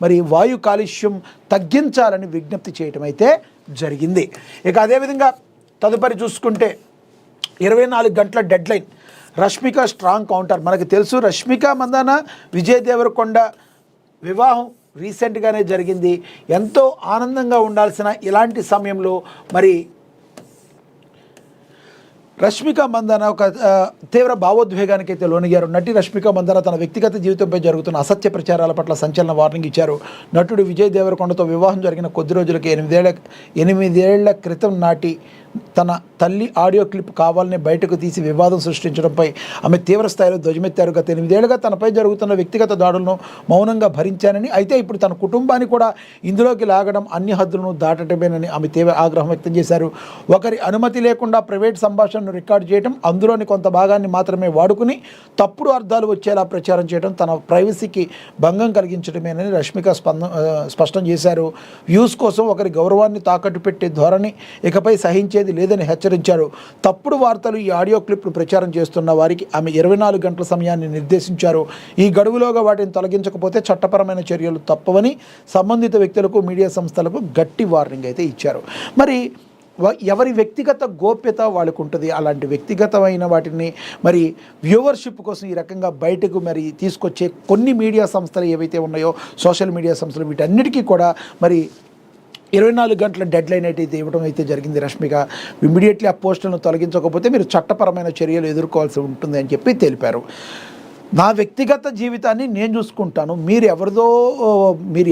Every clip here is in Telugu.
మరి వాయు కాలుష్యం తగ్గించాలని విజ్ఞప్తి చేయటం అయితే జరిగింది. ఇక అదేవిధంగా తదుపరి చూసుకుంటే 24 గంటల డెడ్లైన్, రష్మిక స్ట్రాంగ్ కౌంటర్. మనకు తెలుసు రష్మిక మందాన విజయ్ దేవరకొండ వివాహం రీసెంట్గానే జరిగింది. ఎంతో ఆనందంగా ఉండాల్సిన ఇలాంటి సమయంలో మరి రష్మిక మందాన ఒక తీవ్ర భావోద్వేగానికి అయితే లోనిగారు. నటి రష్మిక మందాన తన వ్యక్తిగత జీవితంపై జరుగుతున్న అసత్య ప్రచారాల పట్ల సంచలన వార్నింగ్ ఇచ్చారు. నటుడు విజయ్ దేవరకొండతో వివాహం జరిగిన కొద్ది రోజులకి 8 ఏళ్ల క్రితం నాటి తన తల్లి ఆడియో క్లిప్ కావాలని బయటకు తీసి వివాదం సృష్టించడంపై ఆమె తీవ్ర స్థాయిలో ధ్వజమెత్తారు. గత 8 ఏళ్లుగా తనపై జరుగుతున్న వ్యక్తిగత దాడులను మౌనంగా భరించానని, అయితే ఇప్పుడు తన కుటుంబాన్ని కూడా ఇందులోకి లాగడం అన్ని హద్దులను దాటటమేనని ఆమె తీవ్ర ఆగ్రహం వ్యక్తం చేశారు. ఒకరి అనుమతి లేకుండా ప్రైవేట్ సంభాషణను రికార్డు చేయడం, అందులోని కొంత భాగాన్ని మాత్రమే వాడుకుని తప్పుడు అర్థాలు వచ్చేలా ప్రచారం చేయడం తన ప్రైవసీకి భంగం కలిగించడమేనని రష్మిక స్పష్టం చేశారు. వ్యూస్ కోసం ఒకరి గౌరవాన్ని తాకట్టు పెట్టే ధోరణి ఇకపై సహించేది లేదని హెచ్చరించారు. తప్పుడు వార్తలు, ఈ ఆడియో క్లిప్ను ప్రచారం చేస్తున్న వారికి ఆమె 24 గంటల సమయాన్ని నిర్దేశించారు. ఈ గడువులోగా వాటిని తొలగించకపోతే చట్టపరమైన చర్యలు తప్పవని సంబంధిత వ్యక్తులకు, మీడియా సంస్థలకు గట్టి వార్నింగ్ అయితే ఇచ్చారు. మరి ఎవరి వ్యక్తిగత గోప్యత వాళ్ళకు ఉంటుంది. అలాంటి వ్యక్తిగతమైన వాటిని మరి వ్యూవర్షిప్ కోసం ఈ రకంగా బయటకు మరి తీసుకొచ్చే కొన్ని మీడియా సంస్థలు ఏవైతే ఉన్నాయో, సోషల్ మీడియా సంస్థలు, వీటన్నిటికీ కూడా మరి 24 గంటల డెడ్లైన్ అయితే ఇవ్వడం అయితే జరిగింది. రష్మిక ఇమ్మీడియట్లీ ఆ పోస్టులను తొలగించకపోతే మీరు చట్టపరమైన చర్యలు ఎదుర్కోవాల్సి ఉంటుంది అని చెప్పి తెలిపారు. నా వ్యక్తిగత జీవితాన్ని నేను చూసుకుంటాను, మీరు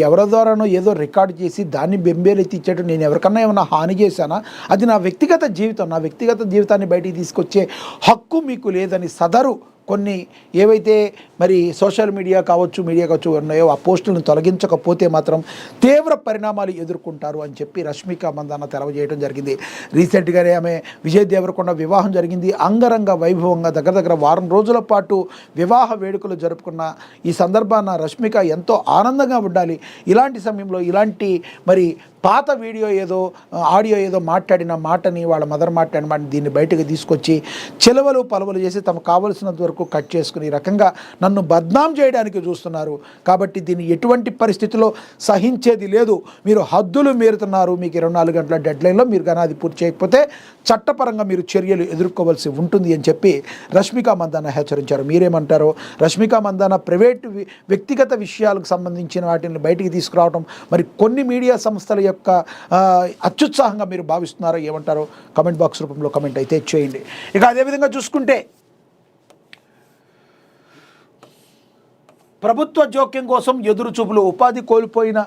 ఎవరి ద్వారానో ఏదో రికార్డు చేసి దాన్ని బెంబేలెత్తి ఇచ్చేటట్టు నేను ఎవరికన్నా ఏమైనా హాని చేశానా? అది నా వ్యక్తిగత జీవితం. నా వ్యక్తిగత జీవితాన్ని బయటికి తీసుకొచ్చే హక్కు మీకు లేదని సదరు కొన్ని ఏవైతే మరి సోషల్ మీడియా కావచ్చు, మీడియా కావచ్చు ఉన్నాయో ఆ పోస్టులను తొలగించకపోతే మాత్రం తీవ్ర పరిణామాలు ఎదుర్కొంటారు అని చెప్పి రష్మిక మందాన తెలియజేయడం జరిగింది. రీసెంట్గానే ఆమె విజయ్ దేవరకొండ వివాహం జరిగింది. అంగరంగ వైభవంగా దగ్గర వారం రోజుల పాటు వివాహ వేడుకలు జరుపుకున్న ఈ సందర్భాన రష్మిక ఎంతో ఆనందంగా ఉండాలి. ఇలాంటి సమయంలో ఇలాంటి మరి పాత ఆడియో ఏదో మాట్లాడిన మాటని, వాళ్ళ మదర్ మాట్లాడిన మాటని దీన్ని బయటకు తీసుకొచ్చి చెలవలు పలవలు చేసి తమకు కావలసినంత వరకు కట్ చేసుకుని ఈ రకంగా నన్ను బద్నాం చేయడానికి చూస్తున్నారు. కాబట్టి దీన్ని ఎటువంటి పరిస్థితుల్లో సహించేది లేదు. మీరు హద్దులు మీరుతున్నారు. మీకు 24 గంటల డెడ్లైన్లో మీరు కానీ అది పూర్తి చేయకపోతే చట్టపరంగా మీరు చర్యలు ఎదుర్కోవాల్సి ఉంటుంది అని చెప్పి రష్మిక మందాన హెచ్చరించారు. మీరేమంటారో? రష్మిక మందాన వ్యక్తిగత విషయాలకు సంబంధించిన వాటిని బయటికి తీసుకురావడం మరి కొన్ని మీడియా సంస్థల యొక్క అత్యుత్సాహంగా మీరు భావిస్తున్నారో ఏమంటారో కమెంట్ బాక్స్ రూపంలో కమెంట్ అయితే చేయండి. ఇక అదేవిధంగా చూసుకుంటే ప్రభుత్వ జోక్యం కోసం ఎదురు చూపులు, ఉపాధి కోల్పోయిన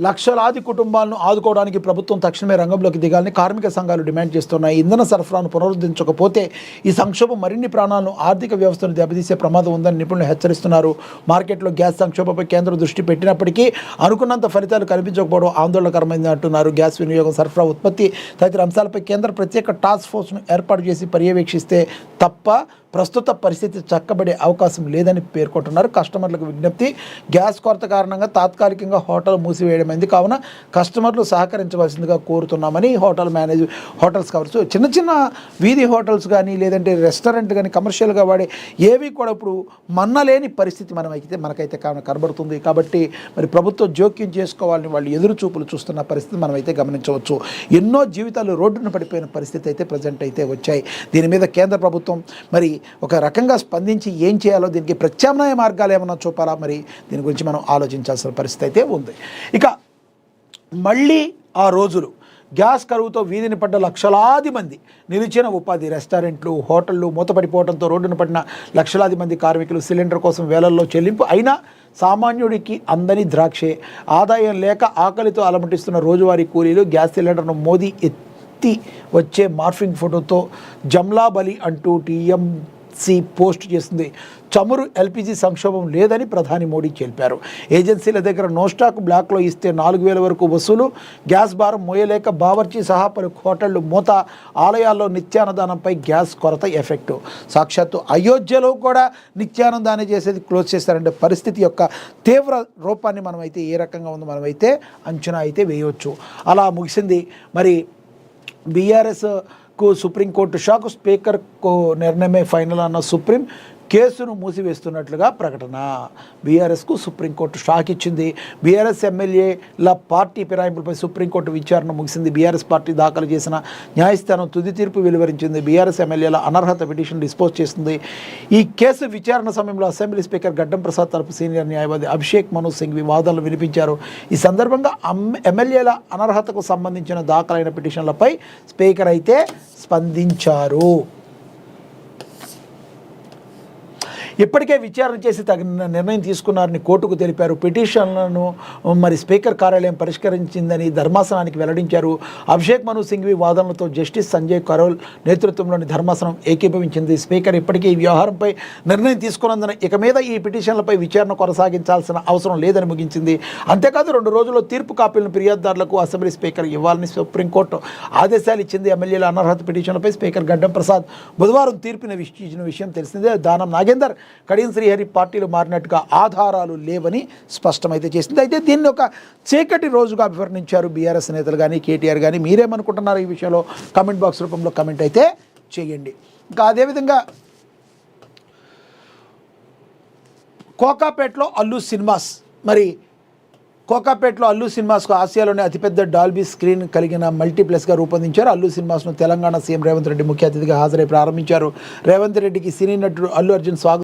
లక్షలాది కుటుంబాలను ఆదుకోవడానికి ప్రభుత్వం తక్షణమే రంగంలోకి దిగాలని కార్మిక సంఘాలు డిమాండ్ చేస్తున్నాయి. ఇంధన సరఫరాను పునరుద్ధరించకపోతే ఈ సంక్షోభం మరిన్ని ప్రాణాలను, ఆర్థిక వ్యవస్థను దెబ్బతీసే ప్రమాదం ఉందని నిపుణులు హెచ్చరిస్తున్నారు. మార్కెట్లో గ్యాస్ సంక్షోభంపై కేంద్రం దృష్టి పెట్టినప్పటికీ అనుకున్నంత ఫలితాలు కనిపించకపోవడం ఆందోళనకరమైంది అంటున్నారు. గ్యాస్ వినియోగం, సరఫరా, ఉత్పత్తి తదితర అంశాలపై కేంద్ర ప్రత్యేక టాస్క్ ఫోర్స్ను ఏర్పాటు చేసి పర్యవేక్షిస్తే తప్ప ప్రస్తుత పరిస్థితి చక్కబడే అవకాశం లేదని పేర్కొంటున్నారు. కస్టమర్లకు విజ్ఞప్తి, గ్యాస్ కొరత కారణంగా తాత్కాలికంగా హోటల్ మూసివేయడమైంది కావున కస్టమర్లు సహకరించవలసిందిగా కోరుతున్నామని హోటల్స్ కావచ్చు, చిన్న వీధి హోటల్స్ కానీ లేదంటే రెస్టారెంట్ కానీ కమర్షియల్గా వాడే ఏవి కూడా ఇప్పుడు మన్నలేని పరిస్థితి మనకైతే కనబడుతుంది. కాబట్టి మరి ప్రభుత్వం జోక్యం చేసుకోవాలని వాళ్ళు ఎదురు చూపులు చూస్తున్న పరిస్థితి మనమైతే గమనించవచ్చు. ఎన్నో జీవితాలు రోడ్డున పడిపోయిన పరిస్థితి అయితే ప్రజెంట్ అయితే వచ్చాయి. దీని మీద కేంద్ర ప్రభుత్వం మరి ఒక రకంగా స్పందించి ఏం చేయాలో, దీనికి ప్రత్యామ్నాయ మార్గాలు ఏమన్నా చూపాలా, మరి దీని గురించి మనం ఆలోచించాల్సిన పరిస్థితి అయితే ఉంది. ఇక మళ్ళీ ఆ రోజులు గ్యాస్ కరువుతో వీధిని పడ్డ లక్షలాది మంది, నిలిచిన ఉపాధి, రెస్టారెంట్లు, హోటళ్లు మూతపడిపోవడంతో రోడ్డున పడిన లక్షలాది మంది కార్మికులు, సిలిండర్ కోసం వేలల్లో చెల్లింపు అయినా సామాన్యుడికి అందని ద్రాక్షే. ఆదాయం లేక ఆకలితో అలమటిస్తున్న రోజువారీ కూలీలు గ్యాస్ సిలిండర్ను మోదీ వచ్చే మార్ఫింగ్ ఫోటోతో జమ్లా బలి అంటూ టీఎంసీ పోస్ట్ చేసింది. చమురు, ఎల్పీజీ సంక్షోభం లేదని ప్రధాని మోడీ తెలిపారు. ఏజెన్సీల దగ్గర నో స్టాక్, బ్లాక్లో ఇస్తే 4,000 వరకు వసూలు, గ్యాస్ భారం మోయలేక బావర్చీ సహా పలు హోటళ్లు మూత, ఆలయాల్లో నిత్యాన్నదానంపై గ్యాస్ కొరత ఎఫెక్టు. సాక్షాత్తు అయోధ్యలో కూడా నిత్యానందాన్ని చేసేది క్లోజ్ చేస్తారంటే పరిస్థితి యొక్క తీవ్ర రూపాన్ని మనమైతే ఏ రకంగా ఉందో మనమైతే అంచనా అయితే వేయవచ్చు. అలా ముగిసింది మరి బీఆర్ఎస్కు సుప్రీంకోర్టు షాక్, స్పీకర్కు నిర్ణయమే ఫైనల్ అన్న సుప్రీం. కేసును మూసివేస్తున్నట్లుగా ప్రకటన. బీఆర్ఎస్కు సుప్రీంకోర్టు షాక్ ఇచ్చింది. బీఆర్ఎస్ ఎమ్మెల్యేల పార్టీ ఫిరాయింపులపై సుప్రీంకోర్టు విచారణ ముగిసింది. బీఆర్ఎస్ పార్టీ దాఖలు చేసిన న్యాయస్థానం తుది తీర్పు వెలువరించింది. బీఆర్ఎస్ ఎమ్మెల్యేల అనర్హత పిటిషన్ డిస్పోజ్ చేస్తుంది. ఈ కేసు విచారణ సమయంలో అసెంబ్లీ స్పీకర్ గడ్డం ప్రసాద్ తరపు సీనియర్ న్యాయవాది అభిషేక్ మను సింఘ్వి వాదనలు వినిపించారు. ఈ సందర్భంగా ఎమ్మెల్యేల అనర్హతకు సంబంధించిన దాఖలైన పిటిషన్లపై స్పీకర్ అయితే స్పందించారు. ఇప్పటికే విచారణ చేసి తగిన నిర్ణయం తీసుకున్నారని కోర్టుకు తెలిపారు. పిటిషన్లను మరి స్పీకర్ కార్యాలయం పరిష్కరించిందని ధర్మాసనానికి వెల్లడించారు. అభిషేక్ మను సింఘ్వి వాదనలతో జస్టిస్ సంజయ్ కరోల్ నేతృత్వంలోని ధర్మాసనం ఏకీభవించింది. స్పీకర్ ఇప్పటికే ఈ వ్యవహారంపై నిర్ణయం తీసుకున్నందున ఇక మీద ఈ పిటిషన్లపై విచారణ కొనసాగించాల్సిన అవసరం లేదని ముగించింది. అంతేకాదు 2 రోజుల్లో తీర్పు కాపీలను ఫిర్యాదుదారులకు అసెంబ్లీ స్పీకర్ ఇవ్వాలని సుప్రీంకోర్టు ఆదేశాలు ఇచ్చింది. ఎమ్మెల్యేల అనర్హత పిటిషన్లపై స్పీకర్ గడ్డం ప్రసాద్ బుధవారం తీర్పును ఇచ్చిన విషయం తెలిసిందే. దానం నాగేందర్, కడియం శ్రీహరి పార్టీలు మారినట్టుగా ఆధారాలు లేవని స్పష్టమైతే చేసింది. అయితే దీన్ని ఒక చీకటి రోజుగా అభివర్ణించారు బీఆర్ఎస్ నేతలు కానీ కేటీఆర్ కానీ. మీరేమనుకుంటున్నారు ఈ విషయంలో? కామెంట్ బాక్స్ రూపంలో కామెంట్ అయితే చేయండి. ఇంకా అదేవిధంగా కోకాపేటలో అల్లు సినిమాస్ కోకాపేటలో అల్లు సినిమాస్కు ఆసియాలోనే అతిపెద్ద డాల్బీ స్క్రీన్ కలిగిన మల్టీప్లెక్స్గా రూపొందించారు. అల్లు సినిమాస్ను తెలంగాణ సీఎం రేవంత్ రెడ్డి ముఖ్య అతిథిగా హాజరై ప్రారంభించారు. రేవంత్ రెడ్డికి సినీ నటుడు అల్లు అర్జున్ స్వాగతం